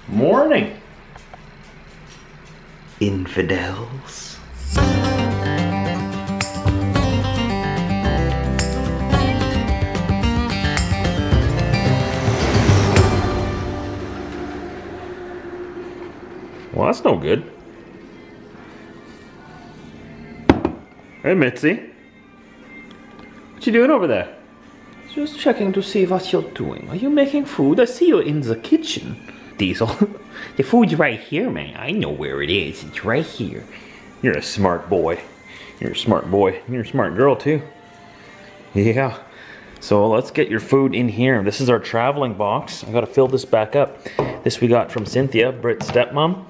Morning, infidels. Well, that's no good. Hey, Mitzi. What you doing over there? Just checking to see what you're doing. Are you making food? I see you in the kitchen. Diesel. The food's right here, man. I know where it is. It's right here. You're a smart boy. You're a smart boy. You're a smart girl, too. Yeah. So let's get your food in here. This is our traveling box. I gotta fill this back up. This we got from Cynthia, Brit's stepmom.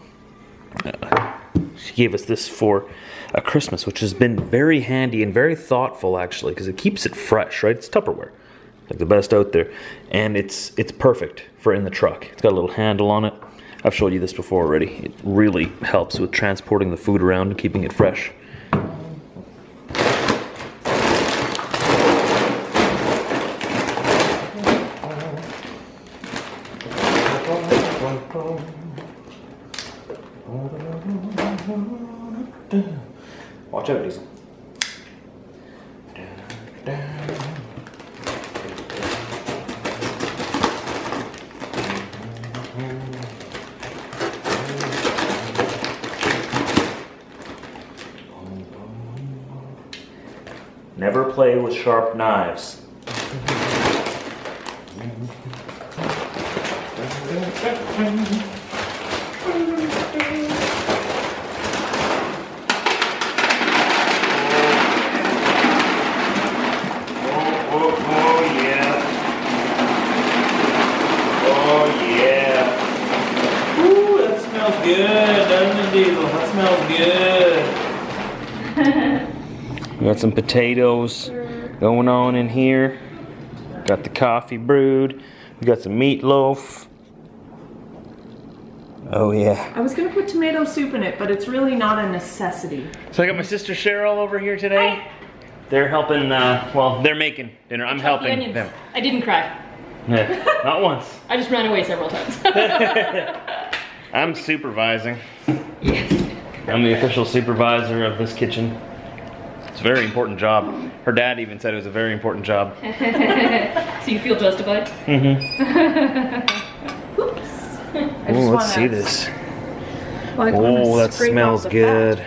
She gave us this for a Christmas, which has been very handy and very thoughtful, actually, because it keeps it fresh, right? It's Tupperware. Like the best out there. And it's perfect for in the truck. It's got a little handle on it. I've showed you this before already. It really helps with transporting the food around and keeping it fresh. Watch out, Diesel. Never play with sharp knives. We got some potatoes going on in here. Got the coffee brewed. We got some meatloaf. Oh yeah. I was gonna put tomato soup in it, but it's really not a necessity. So I got my sister Cheryl over here today. Hi. They're helping, well, they're making dinner. I'm helping them. I didn't cry. Yeah, not once. I just ran away several times. I'm supervising. Yes. I'm the official supervisor of this kitchen. It's a very important job. Her dad even said it was a very important job. So you feel justified? Mm-hmm. Oops. Oh, let's see this. Oh, that smells good.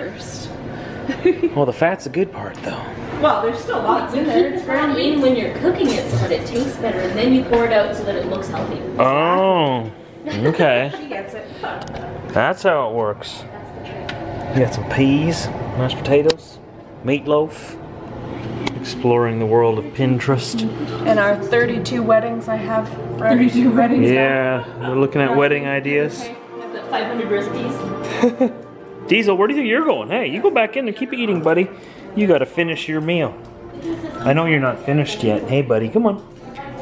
Well, the fat's a good part, though. Well, there's still lots in there. It's fat in when you're cooking it so that it tastes better, and then you pour it out so that it looks healthy. Oh, okay. She gets it. That's how it works. That's the trick. You got some peas, mashed potatoes, meatloaf. Exploring the world of Pinterest. And our 32 weddings I have. 32 weddings. Yeah, we're looking at wedding ideas. Okay. I've got 500 recipes. Diesel, where do you think you're going? Hey, you go back in and keep eating, buddy. You gotta finish your meal. I know you're not finished yet. Hey, buddy, come on.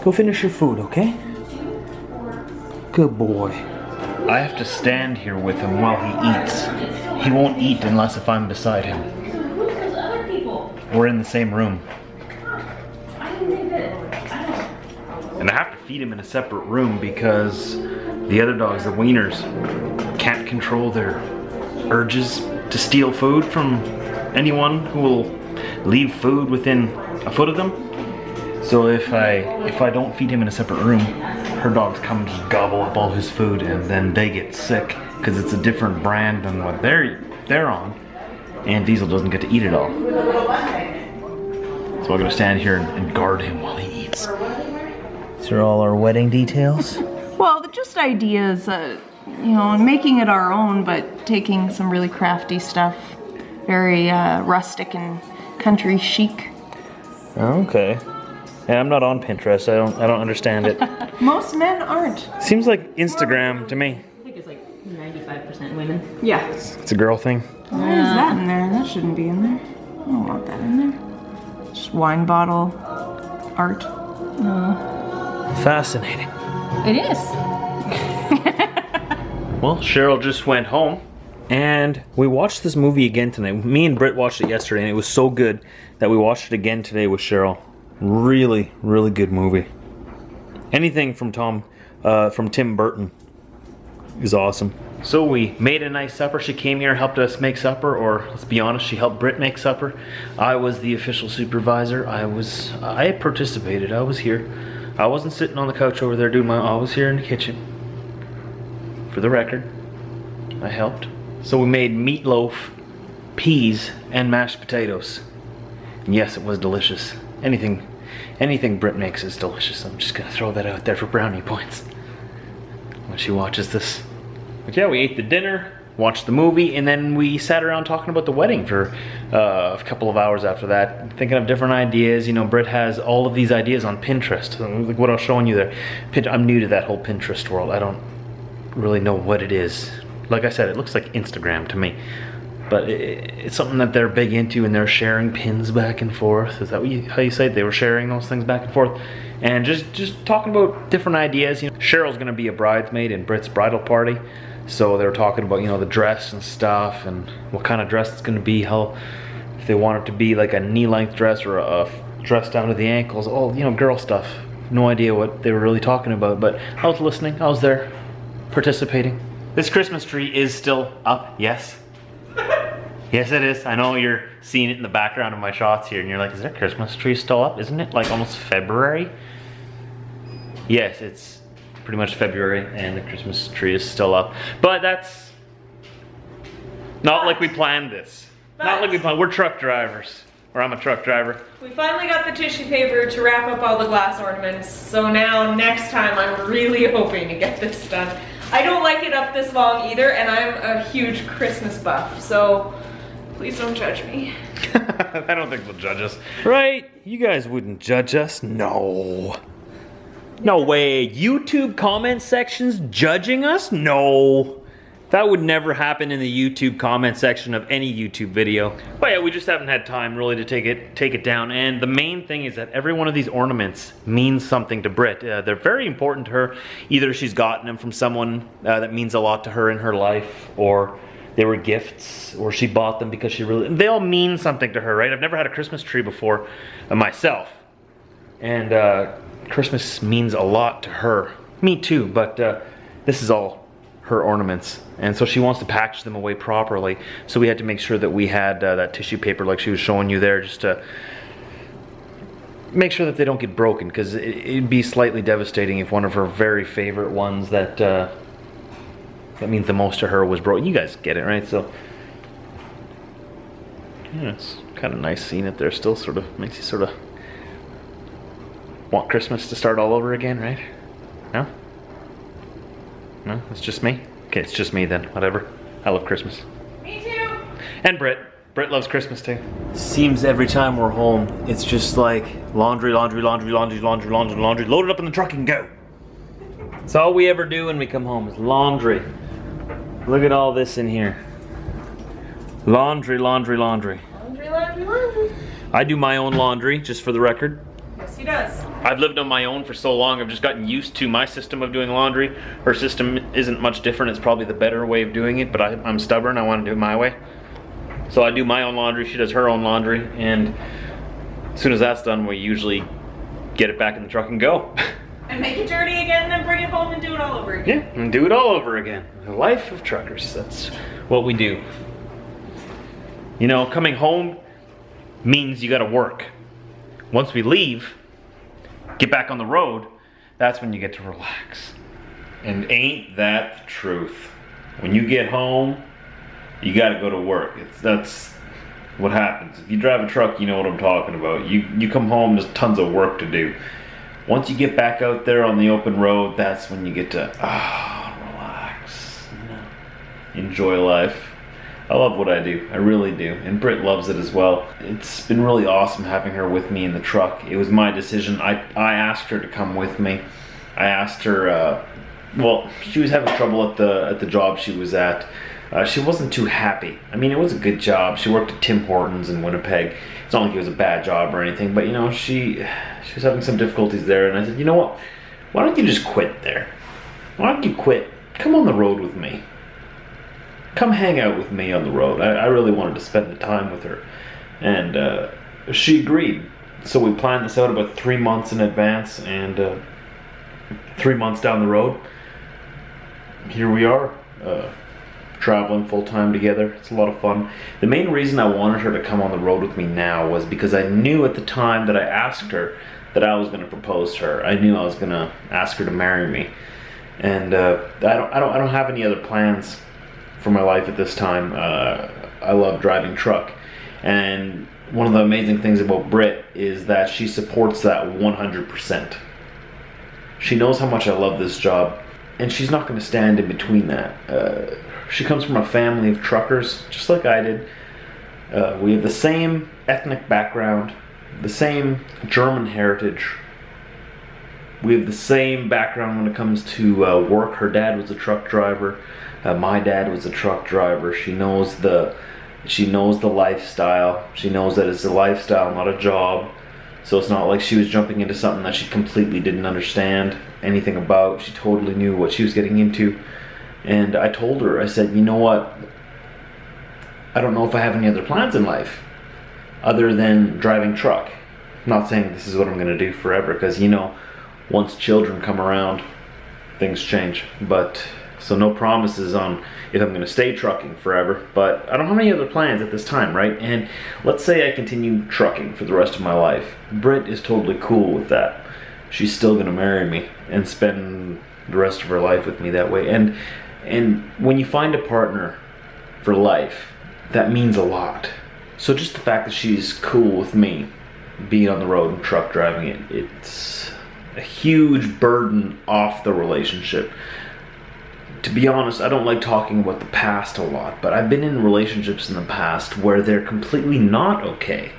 Go finish your food, okay? Good boy. I have to stand here with him while he eats. He won't eat unless if I'm beside him. Who's those other people? We're in the same room. I didn't think that. I don't. And I have to feed him in a separate room because the other dogs, the wieners, can't control their urges to steal food from anyone who will leave food within a foot of them. So if I don't feed him in a separate room, her dogs come and just gobble up all his food, and then they get sick because it's a different brand than what they're on, and Diesel doesn't get to eat it all. So I'm gonna stand here and guard him while he eats. These are all our wedding details. Well, just ideas, you know, and making it our own, but taking some really crafty stuff, very rustic and country chic. Okay. Yeah, I'm not on Pinterest. I don't understand it. Most men aren't. Seems like Instagram to me. I think it's like 95% women. Yeah. It's a girl thing. Why is that in there? That shouldn't be in there. I don't want that in there. Just wine bottle art. Fascinating. It is. Well, Cheryl just went home, and we watched this movie again tonight. Me and Brit watched it yesterday, and it was so good that we watched it again today with Cheryl. Really, really good movie. Anything from Tim Burton. is awesome. So we made a nice supper. She came here, helped us make supper, or let's be honest, she helped Brit make supper. I was the official supervisor. I participated, I was here. I wasn't sitting on the couch over there doing I was here in the kitchen. For the record, I helped. So we made meatloaf, peas, and mashed potatoes. And yes, it was delicious. Anything Brit makes is delicious. I'm just gonna throw that out there for brownie points when she watches this. But yeah, we ate the dinner, watched the movie, and then we sat around talking about the wedding for a couple of hours after that, thinking of different ideas. You know, Brit has all of these ideas on Pinterest, like what I was showing you there. I'm new to that whole Pinterest world. I don't really know what it is. Like I said, it looks like Instagram to me. But it's something that they're big into, and they're sharing pins back and forth. Is that how you say it? They were sharing those things back and forth. And just talking about different ideas. You know, Cheryl's gonna be a bridesmaid in Brit's bridal party. So they were talking about, you know, the dress and stuff, and what kind of dress it's gonna be, how, if they want it to be like a knee-length dress or a dress down to the ankles, all, you know, girl stuff. No idea what they were really talking about, but I was listening, I was there, participating. This Christmas tree is still up, yes. Yes, it is. I know you're seeing it in the background of my shots here, and you're like, is that Christmas tree still up? Isn't it like almost February? Yes, it's pretty much February, and the Christmas tree is still up. But that's not like we planned this. Not like we planned. We're truck drivers. Or I'm a truck driver. We finally got the tissue paper to wrap up all the glass ornaments, so now next time I'm really hoping to get this done. I don't like it up this long either, and I'm a huge Christmas buff, so please don't judge me. I don't think they'll judge us. Right? You guys wouldn't judge us? No. No way. YouTube comment sections judging us? No. That would never happen in the YouTube comment section of any YouTube video. But yeah, we just haven't had time really to take it down. And the main thing is that every one of these ornaments means something to Brit. They're very important to her. Either she's gotten them from someone that means a lot to her in her life, or they were gifts, or she bought them because they all mean something to her, right? I've never had a Christmas tree before myself. And Christmas means a lot to her. Me too, but this is all her ornaments, and so she wants to package them away properly, so we had to make sure that we had that tissue paper like she was showing you there, just to make sure that they don't get broken, because it'd be slightly devastating if one of her very favorite ones that means the most to her was broken. You guys get it, right? So yeah, it's kind of nice seeing it there still. Sort of makes you sort of want Christmas to start all over again, right? No? No? It's just me? Okay, it's just me then. Whatever. I love Christmas. Me too! And Brit. Brit loves Christmas too. Seems every time we're home, it's just like laundry, laundry, laundry, laundry, laundry, laundry, laundry. Load it up in the truck and go. That's all we ever do when we come home is laundry. Look at all this in here. Laundry, laundry, laundry. Laundry, laundry, laundry. I do my own laundry, just for the record. Yes, he does. I've lived on my own for so long, I've just gotten used to my system of doing laundry. Her system isn't much different, it's probably the better way of doing it, but I'm stubborn, I want to do it my way. So I do my own laundry, she does her own laundry, and as soon as that's done, we usually get it back in the truck and go. And make it dirty again, then bring it home and do it all over again. Yeah, and do it all over again. The life of truckers, that's what we do. You know, coming home means you gotta work. Once we leave, get back on the road, that's when you get to relax. And ain't that the truth? When you get home, you gotta go to work. That's what happens. If you drive a truck, you know what I'm talking about. You come home, there's tons of work to do. Once you get back out there on the open road, that's when you get to relax. Enjoy life. I love what I do, I really do, and Brit loves it as well. It's been really awesome having her with me in the truck. It was my decision. I asked her to come with me. I asked her, well, she was having trouble at the job she was at. She wasn't too happy. I mean, it was a good job. She worked at Tim Hortons in Winnipeg. It's not like it was a bad job or anything, but you know, she was having some difficulties there, and I said, you know what, why don't you just quit there? Why don't you quit? Come on the road with me. Come hang out with me on the road. I really wanted to spend the time with her. And she agreed. So we planned this out about 3 months in advance, and 3 months down the road, here we are, traveling full-time together. It's a lot of fun. The main reason I wanted her to come on the road with me now was because I knew at the time that I asked her that I was going to propose to her. I knew I was going to ask her to marry me. And I don't have any other plans for my life at this time. I love driving truck. And one of the amazing things about Brit is that she supports that 100%. She knows how much I love this job, and she's not going to stand in between that. She comes from a family of truckers, just like I did. We have the same ethnic background, the same German heritage. We have the same background when it comes to work. Her dad was a truck driver. My dad was a truck driver. She knows the lifestyle. She knows that it's a lifestyle, not a job. So it's not like she was jumping into something that she completely didn't understand anything about. She totally knew what she was getting into. And I told her, I said, you know what? I don't know if I have any other plans in life other than driving truck. I'm not saying this is what I'm going to do forever, because, you know, once children come around, things change. But so no promises on if I'm going to stay trucking forever, but I don't have any other plans at this time, right? And let's say I continue trucking for the rest of my life. Brit is totally cool with that. She's still going to marry me and spend the rest of her life with me that way. And when you find a partner for life, that means a lot. So just the fact that she's cool with me being on the road and truck driving, it's a huge burden off the relationship. To be honest, I don't like talking about the past a lot, but I've been in relationships in the past where they're completely not okay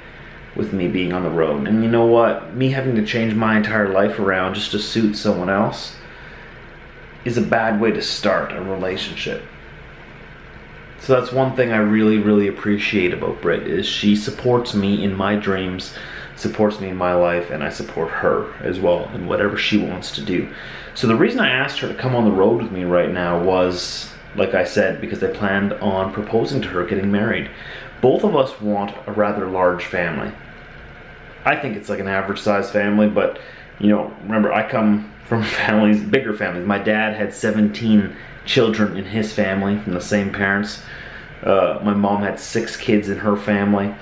with me being on the road. And you know what? Me having to change my entire life around just to suit someone else is a bad way to start a relationship. So that's one thing I really, really appreciate about Brit, is she supports me in my dreams, supports me in my life, and I support her as well in whatever she wants to do. So the reason I asked her to come on the road with me right now was, like I said, because I planned on proposing to her, getting married. Both of us want a rather large family. I think it's like an average sized family, but you know, remember, I come from families, bigger families. My dad had 17 children in his family from the same parents. My mom had 6 kids in her family.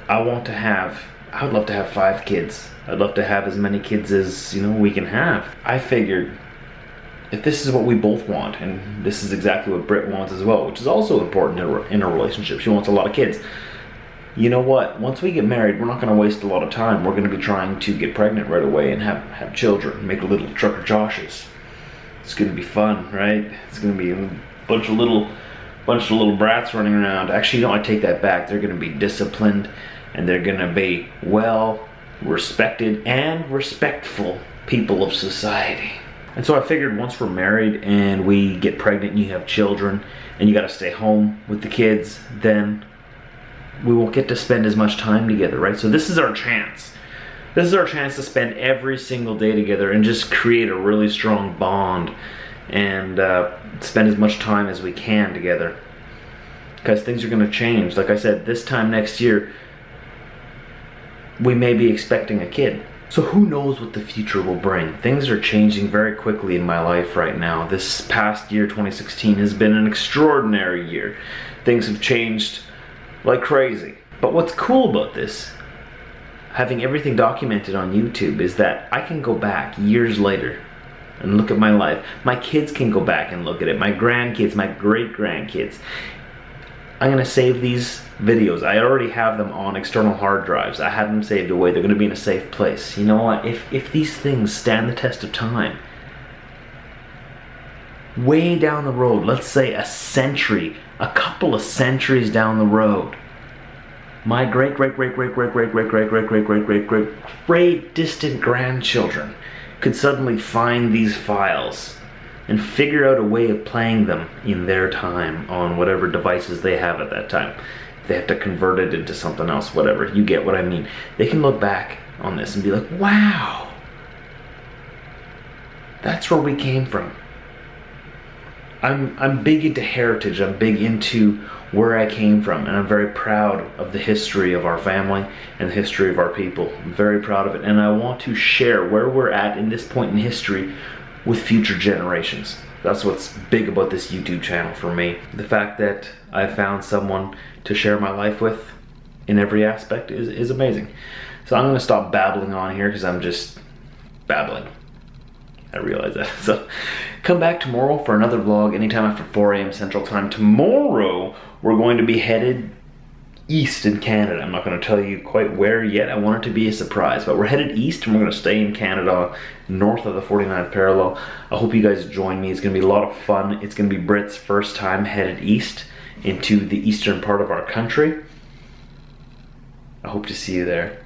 I would love to have 5 kids. I'd love to have as many kids as, you know, we can have. I figured if this is what we both want, and this is exactly what Brit wants as well, which is also important in a relationship. She wants a lot of kids. You know what? Once we get married, we're not going to waste a lot of time. We're going to be trying to get pregnant right away and have children, make little trucker Joshes. It's going to be fun, right? It's going to be a bunch of little brats running around. Actually, no, I take that back. They're going to be disciplined, and they're going to be well respected and respectful people of society. And so I figured once we're married and we get pregnant and you have children and you got to stay home with the kids, then we won't get to spend as much time together, right? So this is our chance. This is our chance to spend every single day together and just create a really strong bond and spend as much time as we can together. Because things are going to change. Like I said, this time next year, we may be expecting a kid. So who knows what the future will bring? Things are changing very quickly in my life right now. This past year, 2016, has been an extraordinary year. Things have changed like crazy. But what's cool about this, having everything documented on YouTube, is that I can go back years later and look at my life. My kids can go back and look at it. My grandkids, my great-grandkids. I'm gonna save these videos. I already have them on external hard drives. I have them saved away. They're gonna be in a safe place. You know what? If these things stand the test of time, way down the road, let's say a century, a couple of centuries down the road, my great distant grandchildren could suddenly find these files and figure out a way of playing them in their time on whatever devices they have at that time. If they have to convert it into something else, whatever, you get what I mean. They can look back on this and be like, wow, that's where we came from. I'm big into heritage. I'm big into where I came from, and I'm very proud of the history of our family and the history of our people. I'm very proud of it, and I want to share where we're at in this point in history with future generations. That's what's big about this YouTube channel for me. The fact that I found someone to share my life with in every aspect is amazing. So I'm gonna stop babbling on here because I'm just babbling. I realize that. So come back tomorrow for another vlog anytime after 4 a.m. Central Time. Tomorrow we're going to be headed east in Canada. I'm not going to tell you quite where yet. I want it to be a surprise, but we're headed east and we're going to stay in Canada north of the 49th parallel. I hope you guys join me. It's going to be a lot of fun. It's going to be Brit's first time headed east into the eastern part of our country. I hope to see you there.